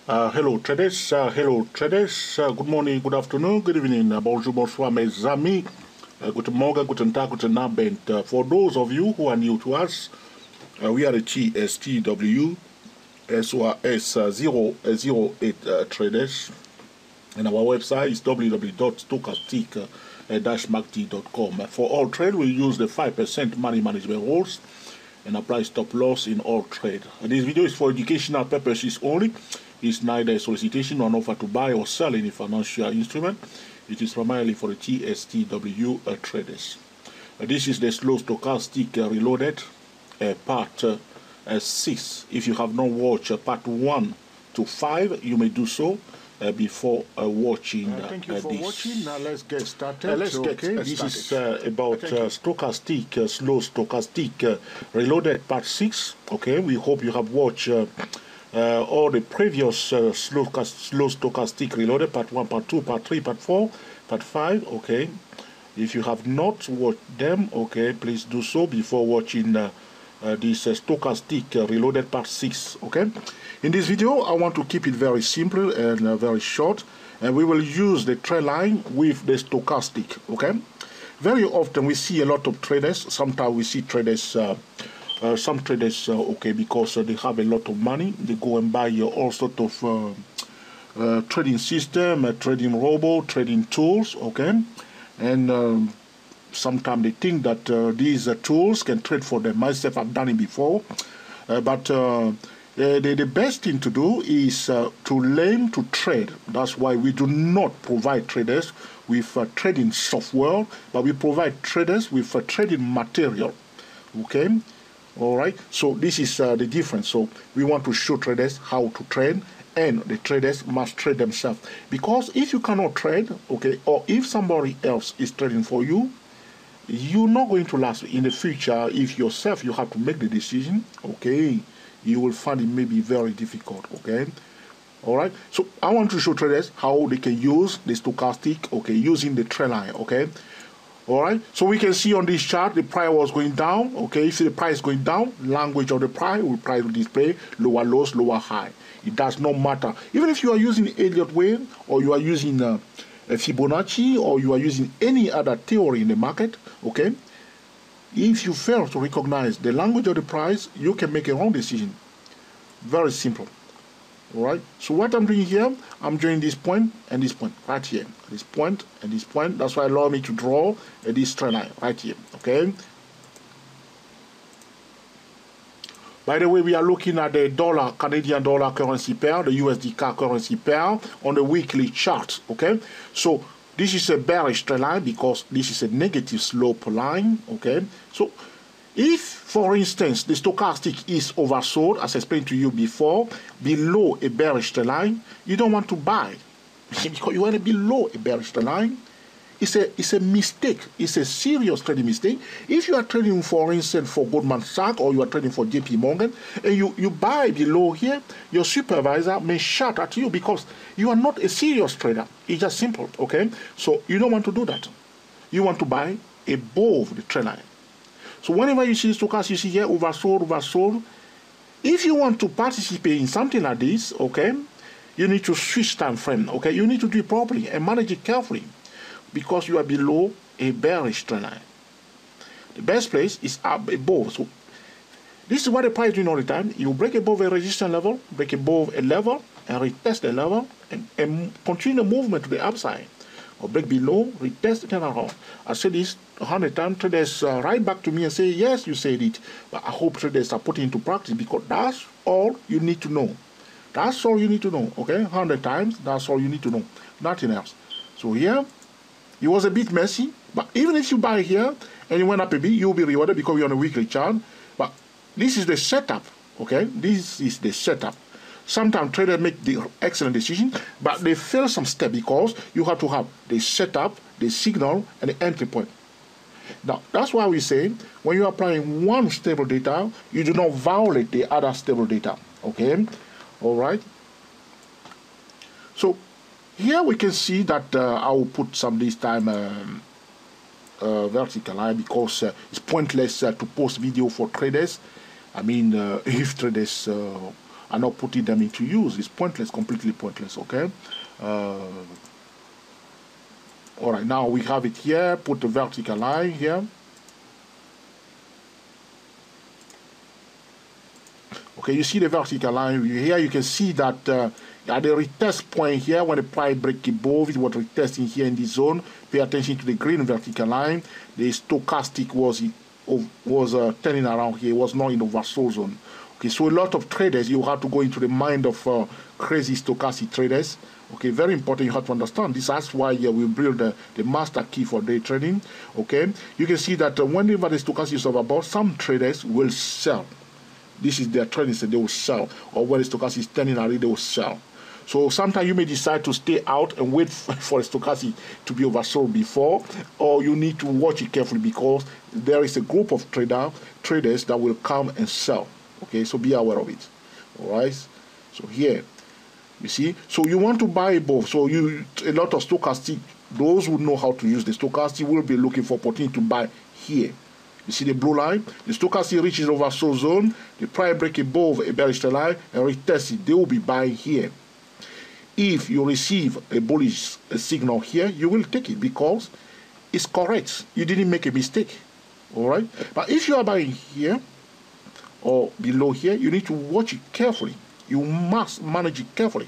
Hello traders, good morning, good afternoon, good evening, bonjour, bonsoir mes amis, guten Morgen, guten Tag, guten Abend. For those of you who are new to us, we are the TSTW SOS 008 traders, and our website is www.stochastic-market.com. For all trade, we use the 5% money management rules and apply stop loss in all trade. This video is for educational purposes only. It's neither a solicitation nor an offer to buy or sell any financial instrument. It is primarily for the TSTW traders. This is the slow stochastic reloaded part 6. If you have not watched part 1 to 5, you may do so before watching thank you for this. watching. Now let's get started. Let's get started. This is about stochastic, slow stochastic reloaded part 6. Okay, we hope you have watched all the previous slow stochastic reloaded, part 1, part 2, part 3, part 4, part 5. Okay, if you have not watched them, okay, please do so before watching this stochastic reloaded part 6. Okay, in this video I want to keep it very simple and very short, and we will use the trend line with the stochastic. Okay, very often we see a lot of traders. Sometimes we see traders some traders, okay, because they have a lot of money, they go and buy all sorts of trading system, trading robo, trading tools, okay, and sometimes they think that these tools can trade for them. Myself, I've done it before, but the best thing to do is to learn to trade. That's why we do not provide traders with trading software, but we provide traders with trading material, okay. All right, so this is the difference. So we want to show traders how to trade, and the traders must trade themselves. Because if you cannot trade, okay, or if somebody else is trading for you, you're not going to last in the future. If yourself you have to make the decision, okay, you will find it may be very difficult, okay. All right, so I want to show traders how they can use the stochastic, okay, using the trend line, okay. All right, so we can see on this chart the price was going down. Okay, if the price is going down, language of the price will try to display lower lows, lower high. It does not matter. Even if you are using Elliott wave, or you are using a Fibonacci, or you are using any other theory in the market, okay, if you fail to recognize the language of the price, you can make a wrong decision. Very simple. All right, so what I'm doing here, I'm drawing this point and this point right here, this point and this point. That's why allow me to draw this trend line right here, okay. By the way, we are looking at the dollar, Canadian dollar currency pair, the USD CAD currency pair on the weekly chart, okay. So this is a bearish trend line because this is a negative slope line, okay. So if, for instance, the stochastic is oversold, as I explained to you before, below a bearish trend line, you don't want to buy because you want to be below a bearish trend line. It's a mistake. It's a serious trading mistake. If you are trading, for instance, for Goldman Sachs, or you are trading for JP Morgan, and you buy below here, your supervisor may shout at you because you are not a serious trader. It's just simple, okay? So you don't want to do that. You want to buy above the trend line. So whenever you see stochastic, you see here oversold, oversold. If you want to participate in something like this, okay, you need to switch time frame, okay. You need to do it properly and manage it carefully because you are below a bearish trend line. The best place is up above. So this is what the price is doing all the time. You break above a resistance level, break above a level, and retest the level, and continue the movement to the upside. Or break below, retest, turn around. I said this 100 times. Traders write back to me and say, yes, you said it. But I hope traders are putting into practice because that's all you need to know. That's all you need to know, okay? 100 times, that's all you need to know. Nothing else. So here, it was a bit messy. But even if you buy here and you went up a bit, you'll be rewarded because you're on a weekly chart. But this is the setup, okay? This is the setup. Sometimes traders make the excellent decision, but they fail some steps because you have to have the setup, the signal, and the entry point. Now, that's why we say when you are applying one stable data, you do not violate the other stable data, okay? All right? So here we can see that I will put some this time vertical line because it's pointless to post video for traders. I mean, if traders are not putting them into use. It's pointless, completely pointless, okay? All right, now we have it here. Put the vertical line here. Okay, you see the vertical line here. You can see that at the retest point here, when the price break above, it was retesting here in this zone. Pay attention to the green vertical line. The stochastic was turning around here. It was not in oversold zone. Okay, so a lot of traders, you have to go into the mind of crazy stochastic traders. Okay, very important. You have to understand this. That's why we build the master key for day trading. Okay, you can see that whenever the stochastic is overbought, some traders will sell. This is their trading, so they will sell. Or when the stochastic is turning around, they will sell. So sometimes you may decide to stay out and wait for a stochastic to be oversold before, or you need to watch it carefully because there is a group of traders that will come and sell. Okay, so be aware of it. All right. So here, you see. So you want to buy both. So a lot of stochastic, those who know how to use the stochastic will be looking for opportunity to buy here. You see the blue line? The stochastic reaches oversold zone. The price break above a bearish line and retest it. They will be buying here. If you receive a bullish signal here, you will take it because it's correct. You didn't make a mistake. All right? But if you are buying here or below here, you need to watch it carefully. You must manage it carefully.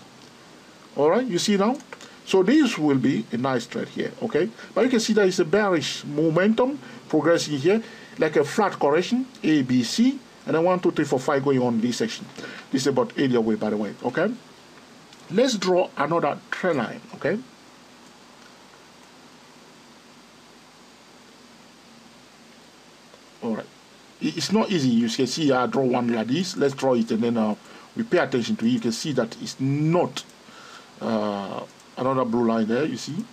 All right? You see now? So this will be a nice trade here. Okay? But you can see there is a bearish momentum progressing here, like a flat correction, A, B, C, and then 1, 2, 3, 4, 5 going on this section. This is about area way, by the way. Okay? Let's draw another trend line, okay? All right. It's not easy. You can see I draw one like this. Let's draw it, and then we pay attention to it. You can see that it's not another blue line there, you see?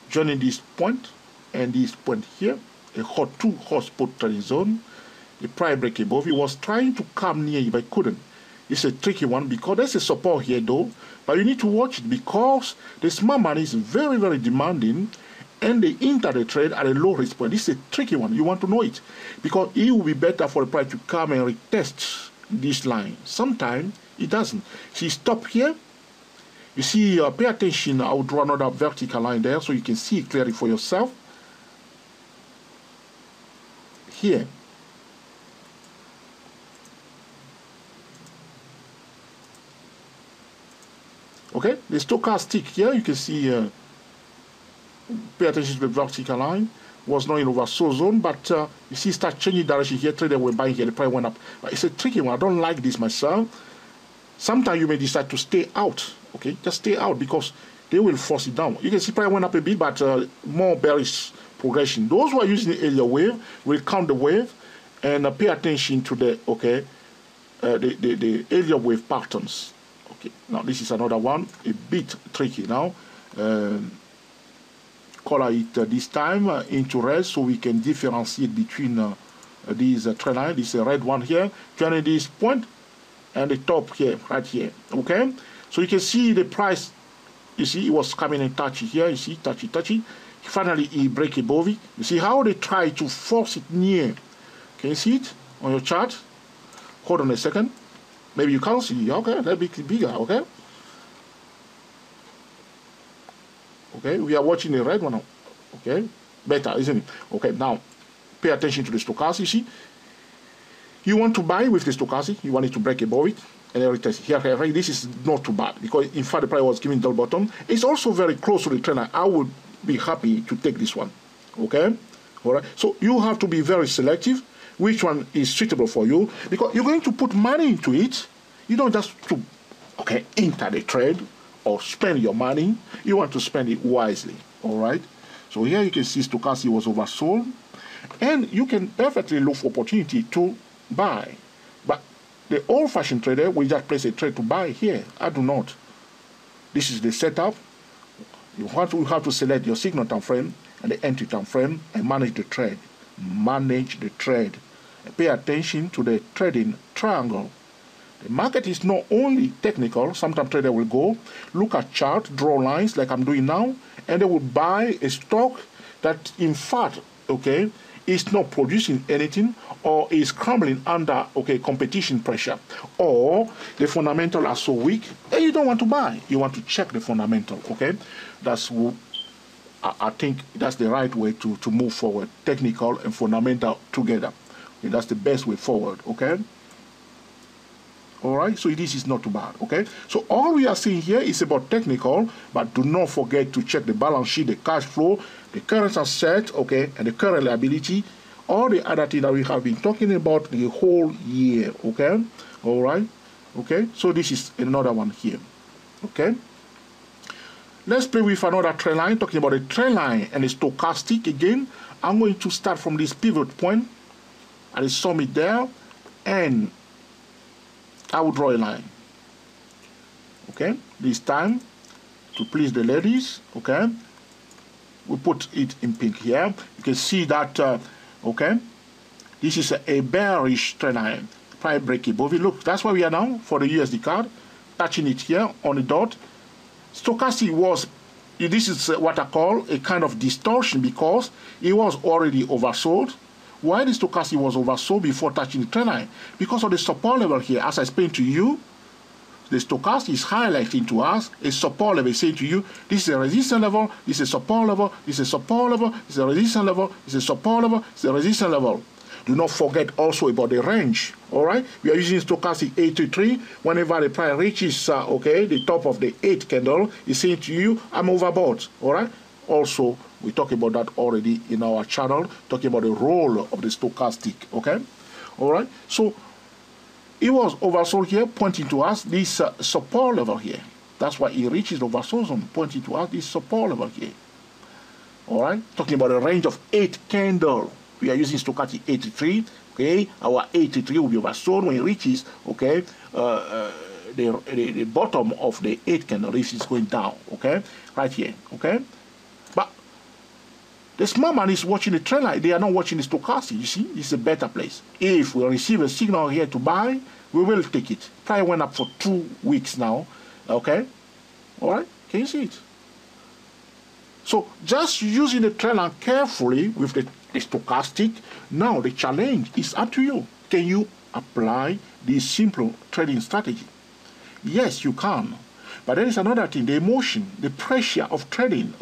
Joining this point and this point here, a two hot spot trading zone. The price break above. It was trying to come near it, but couldn't. It's a tricky one because there's a support here though, but you need to watch it because the smart money is very, very demanding and they enter the trade at a low risk point. This is a tricky one. You want to know it because it will be better for the price to come and retest this line. Sometimes it doesn't. See, stop here. You see, pay attention. I'll draw another vertical line there so you can see it clearly for yourself. Here. Okay, the stochastic here, you can see, pay attention to the vertical line, was not in oversold zone, but you see start changing direction here, trader were buying here, the price went up. But it's a tricky one, I don't like this myself. Sometimes you may decide to stay out, okay, just stay out because they will force it down. You can see price went up a bit, but more bearish progression. Those who are using the area wave will count the wave and pay attention to the, okay, the area wave patterns. Okay, now this is another one, a bit tricky now. Color it this time into red so we can differentiate between these trend lines. This is a red one here, joining this point and the top here, right here. Okay, so you can see the price. You see it was coming and touchy here. You see touchy. Finally, it break above it. You see how they try to force it near. Can you see it on your chart? Hold on a second. Maybe you can't see. Okay, let me make it bigger. Okay. Okay, we are watching the red one now. Okay, better, isn't it? Okay, now pay attention to the stochastic. You see, you want to buy with the stochastic. You want it to break above it, and then retest here. This is not too bad because in fact the price was giving double bottom. It's also very close to the trend. I would be happy to take this one. Okay, all right. So you have to be very selective. Which one is suitable for you? Because you're going to put money into it. You don't just to enter the trade or spend your money. You want to spend it wisely. All right. So here you can see stochastic was oversold, and you can perfectly look for opportunity to buy. But the old-fashioned trader will just place a trade to buy here. I do not. This is the setup. You have to select your signal time frame and the entry time frame and manage the trade. Manage the trade. And pay attention to the trading triangle. The market is not only technical. Sometimes trader will go look at chart, draw lines like I'm doing now, and they will buy a stock that in fact, okay, is not producing anything, or is crumbling under competition pressure, or the fundamentals are so weak, and you don't want to buy. You want to check the fundamental. That's I think that's the right way to move forward. Technical and fundamental together. That's the best way forward. All right, so this is not too bad. So all we are seeing here is about technical, but do not forget to check the balance sheet, the cash flow, the current asset, and the current liability, all the other things that we have been talking about the whole year. All right, so this is another one here. Let's play with another trend line, talking about the trend line and the stochastic again. I'm going to start from this pivot point at the summit there, and I will draw a line. This time, to please the ladies, we put it in pink here. You can see that, this is a bearish trend line. Price break above it. Look, that's where we are now for the USD card. Touching it here on the dot. Stochastic was, this is what I call a kind of distortion, because it was already oversold. Why the stochastic was oversold before touching the trend line? Because of the support level here. As I explained to you, the stochastic is highlighting to us a support level, saying to you, this is a resistance level, this is a support level, this is a support level, this is a resistance level, this is a support level, this is a resistance level. Do not forget also about the range. All right, we are using stochastic 83. Whenever the price reaches the top of the 8 candle, it's saying to you, I'm overbought. All right. Also, we talked about that already in our channel, talking about the role of the stochastic. All right. So it was oversold here, pointing to us this support level here. That's why it reaches the oversold zone, pointing to us this support level here. All right. Talking about a range of 8 candle. We are using stochastic 83. Our 83 will be oversold when it reaches the bottom of the 8 candle if it's going down. Right here. But the small man is watching the trend line. They are not watching the stochastic. You see, this is a better place. If we receive a signal here to buy, we will take it. Price went up for 2 weeks now. All right. Can you see it? So just using the trend line carefully with the stochastic. Now the challenge is up to you. Can you apply this simple trading strategy? Yes, you can. But there is another thing, the emotion, the pressure of trading.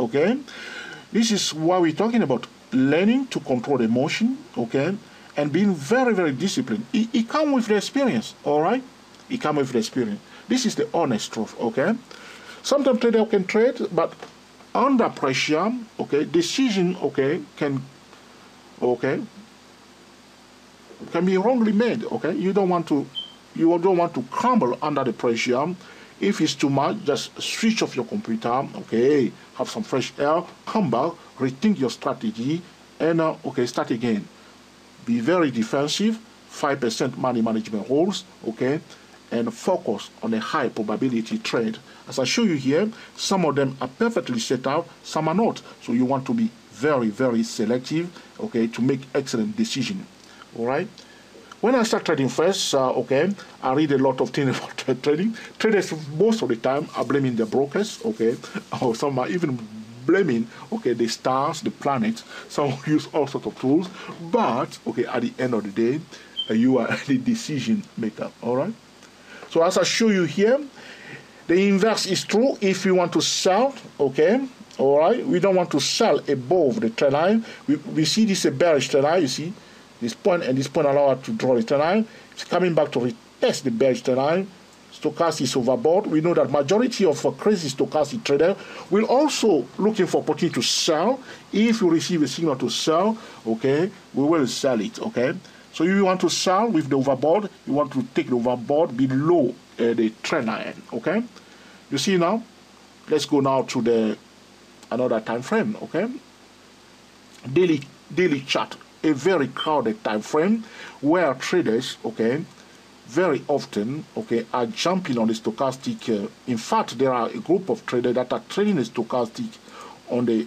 This is why we're talking about learning to control the emotion, and being very, very disciplined. It comes with the experience, all right? It comes with the experience. This is the honest truth, Sometimes traders can trade, but under pressure, decision, can be wrongly made. You don't want to crumble under the pressure. If it's too much, just switch off your computer. Have some fresh air, come back, rethink your strategy, and start again. Be very defensive. 5% money management rules. And focus on a high probability trade. As I show you here, some of them are perfectly set out, some are not. So you want to be very, very selective, to make excellent decisions. All right. When I start trading first, I read a lot of things about trading. Traders most of the time are blaming the brokers, or some are even blaming, the stars, the planets. Some use all sorts of tools, but at the end of the day, you are the decision maker. All right. So as I show you here, the inverse is true if we want to sell, all right? We don't want to sell above the trend line. We see this is a bearish trend line, you see? This point and this point allow us to draw the trend line. It's coming back to retest the bearish trend line. Stochastic is overbought. We know that majority of crazy stochastic traders will also looking for opportunity to sell. If you receive a signal to sell, we will sell it, So you want to sell with the overbought, you want to take the overbought below the trend line, You see now? Let's go now to another time frame, Daily chart, a very crowded time frame where traders, very often, are jumping on the stochastic. In fact, there are a group of traders that are trading the stochastic on the,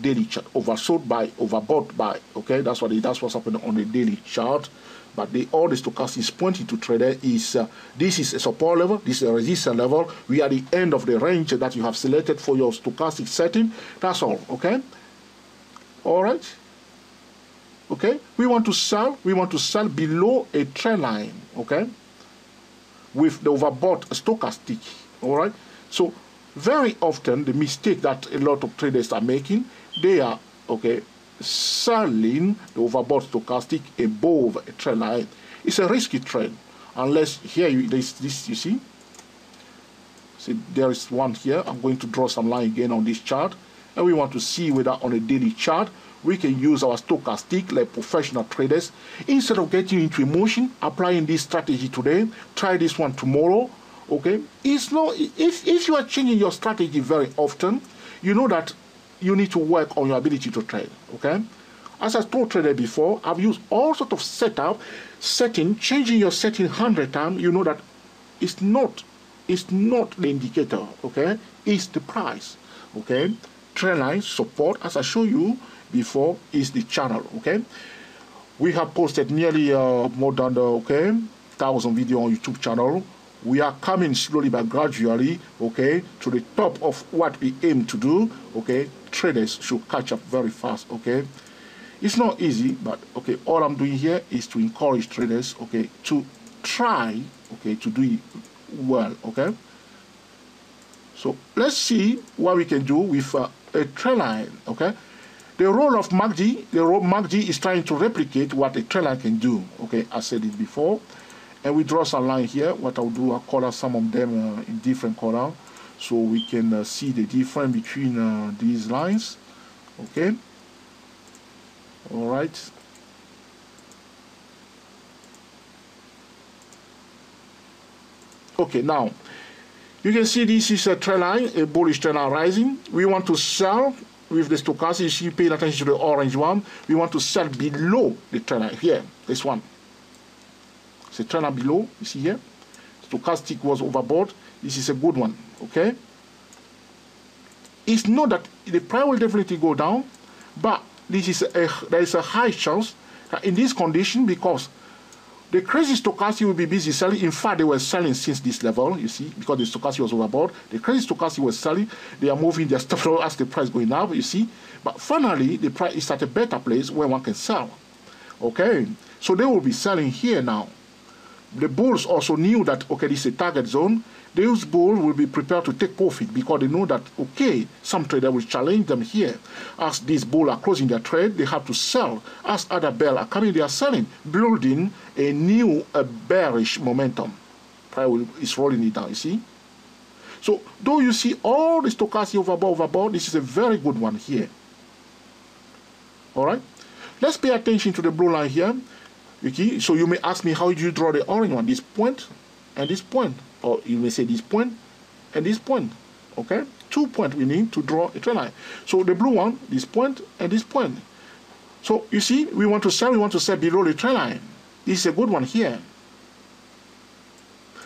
daily chart, oversold by, overbought by, that's what's happening on the daily chart. But all the stochastic is pointing to trader is this is a support level, this is a resistance level. We are at the end of the range that you have selected for your stochastic setting. That's all, All right. Okay, we want to sell below a trend line, okay, with the overbought stochastic. All right. So very often the mistake that a lot of traders are making, they are, okay, selling the overbought stochastic above a trend line. It's a risky trend unless here this you see there is one here. I'm going to draw some line again on this chart, and we want to see whether on a daily chart we can use our stochastic like professional traders. Instead of getting into emotion, applying this strategy today, try this one tomorrow. Okay, it's not, if you are changing your strategy very often, you know that you need to work on your ability to trade. Okay, as I told trader before, I've used all sort of changing your setting 100 times. You know that it's not the indicator. Okay, it's the price. Okay, trend line support, as I showed you before, is the channel. Okay, we have posted nearly more than 1,000 videos on YouTube channel. We are coming slowly but gradually, okay, to the top of what we aim to do. Okay, traders should catch up very fast. Okay, it's not easy, but okay, all I'm doing here is to encourage traders, okay, to try, okay, to do it well. Okay, so let's see what we can do with a trend line. Okay, the role of MACD is trying to replicate what a trend line can do. Okay, I said it before. And we draw some line here. What I'll do, I'll color some of them in different color, so we can see the difference between these lines. Okay. All right. Okay. Now you can see this is a trend line, a bullish trend line rising. We want to sell with the stochastic. You see, paying attention to the orange one. We want to sell below the trend line here. This one. The trend line below, you see here, stochastic was overbought. This is a good one. Okay, it's not that the price will definitely go down, but there is a high chance that in this condition, because the crazy stochastic will be busy selling. In fact, they were selling since this level, you see, because the stochastic was overbought. The crazy stochastic was selling. They are moving their stuff as the price going up, you see. But finally, the price is at a better place where one can sell. Okay, so they will be selling here now. The bulls also knew that, okay, this is a target zone. Those bulls will be prepared to take profit because they know that, okay, some trader will challenge them here. As these bulls are closing their trade, they have to sell. As other bears are coming, they are selling, building a new bearish momentum. Price is rolling it down, you see. So, though you see all the stochastic overbought, this is a very good one here. All right. Let's pay attention to the blue line here. Okay, so you may ask me, how do you draw the orange one? This point and this point, or you may say this point and this point. Okay, 2 points we need to draw a trend line. So the blue one, this point and this point. So you see, we want to sell below the trend line. This is a good one here.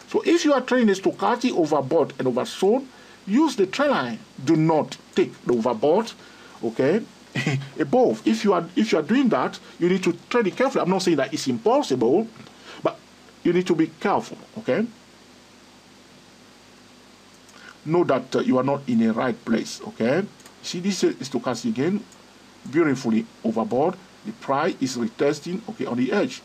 So if you are trading the stochastic overbought and oversold, use the trend line. Do not take the overbought, okay, above. If you are doing that, you need to trade it carefully. I'm not saying that it's impossible, but you need to be careful. Okay. Know that you are not in a right place. Okay. See, this is stochastic again, beautifully overbought. The price is retesting. Okay, on the edge.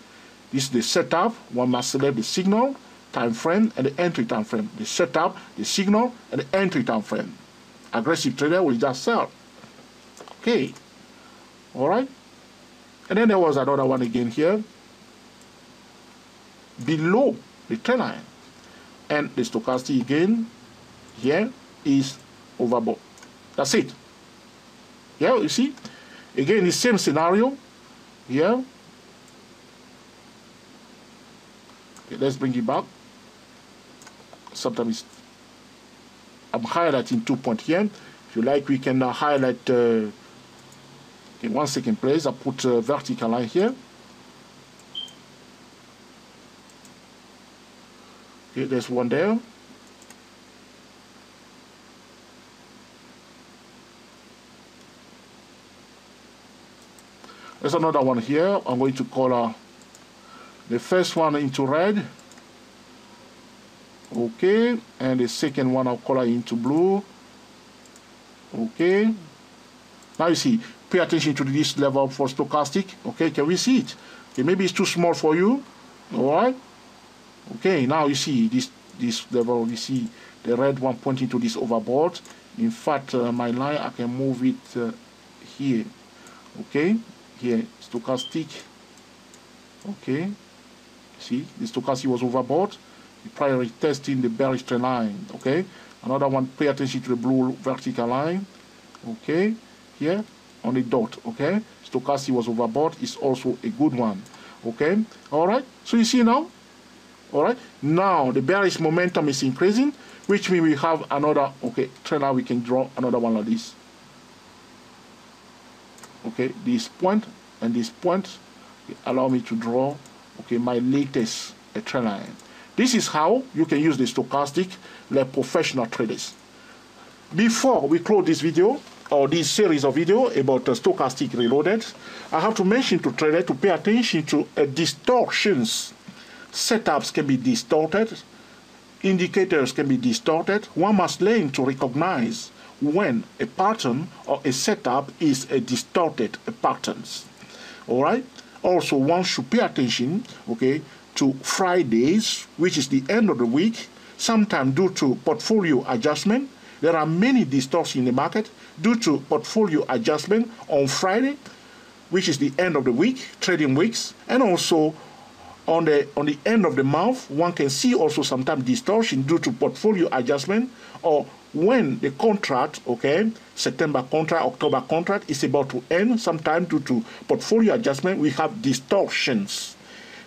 This is the setup. One must select the signal time frame and the entry time frame. The setup, the signal, and the entry time frame. Aggressive trader will just sell. Okay, all right, and then there was another one again here, below the trend line, and the stochastic again here is overbought. That's it. Yeah, you see, again the same scenario here. Okay, let's bring it back. Sometimes I'm highlighting 2 points here. If you like, we can highlight. In 1 second place, I put a vertical line here. Okay, there's one there. There's another one here. I'm going to color the first one into red. Okay, and the second one I'll color into blue. Okay. Now you see, pay attention to this level for stochastic. Okay, can we see it? Okay, maybe it's too small for you. All right. Okay, now you see this level. You see the red one pointing to this overbought. In fact, my line, I can move it here. Okay, here, stochastic. Okay, see, the stochastic was overbought. Prior testing the bearish trend line. Okay, another one, pay attention to the blue vertical line. Okay, here on the dot. Okay, stochastic was overbought, is also a good one. Okay, all right, so you see now. All right, now the bearish momentum is increasing, which means we have another, okay, trend line. We can draw another one like this. Okay, this point and this point, okay, allow me to draw, okay, my latest trend line. This is how you can use the stochastic like professional traders. Before we close this video or this series of video about stochastic reloaded, I have to mention to traders to pay attention to distortions. Setups can be distorted, indicators can be distorted. One must learn to recognize when a pattern or a setup is a distorted pattern. All right. Also, one should pay attention, okay, to Fridays, which is the end of the week. Sometimes due to portfolio adjustment, there are many distortions in the market due to portfolio adjustment on Friday, which is the end of the week, trading weeks, and also on the end of the month, one can see also sometimes distortion due to portfolio adjustment, or when the contract, okay, September contract, October contract is about to end, sometimes due to portfolio adjustment, we have distortions.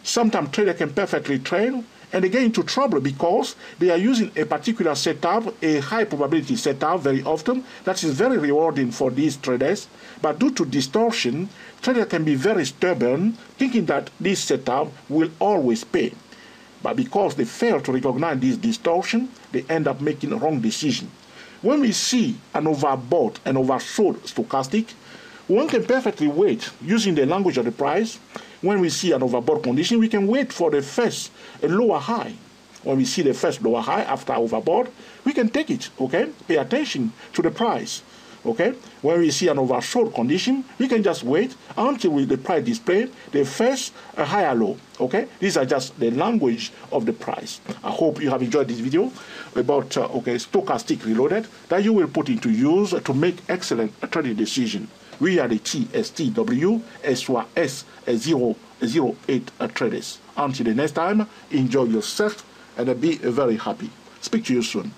Sometimes traders can perfectly trade and they get into trouble because they are using a particular setup, a high probability setup very often. That is very rewarding for these traders. But due to distortion, traders can be very stubborn, thinking that this setup will always pay. But because they fail to recognize this distortion, they end up making a wrong decision. When we see an overbought and oversold stochastic, one can perfectly wait using the language of the price. When we see an overbought condition, we can wait for the first lower high. When we see the first lower high after overbought, we can take it, okay? Pay attention to the price, okay? When we see an oversold condition, we can just wait until the price display the first higher low, okay? These are just the language of the price. I hope you have enjoyed this video about, okay, stochastic reloaded that you will put into use to make excellent trading decision. We are the TSTW SYS008 traders. Until the next time, enjoy yourself and be very happy. Speak to you soon.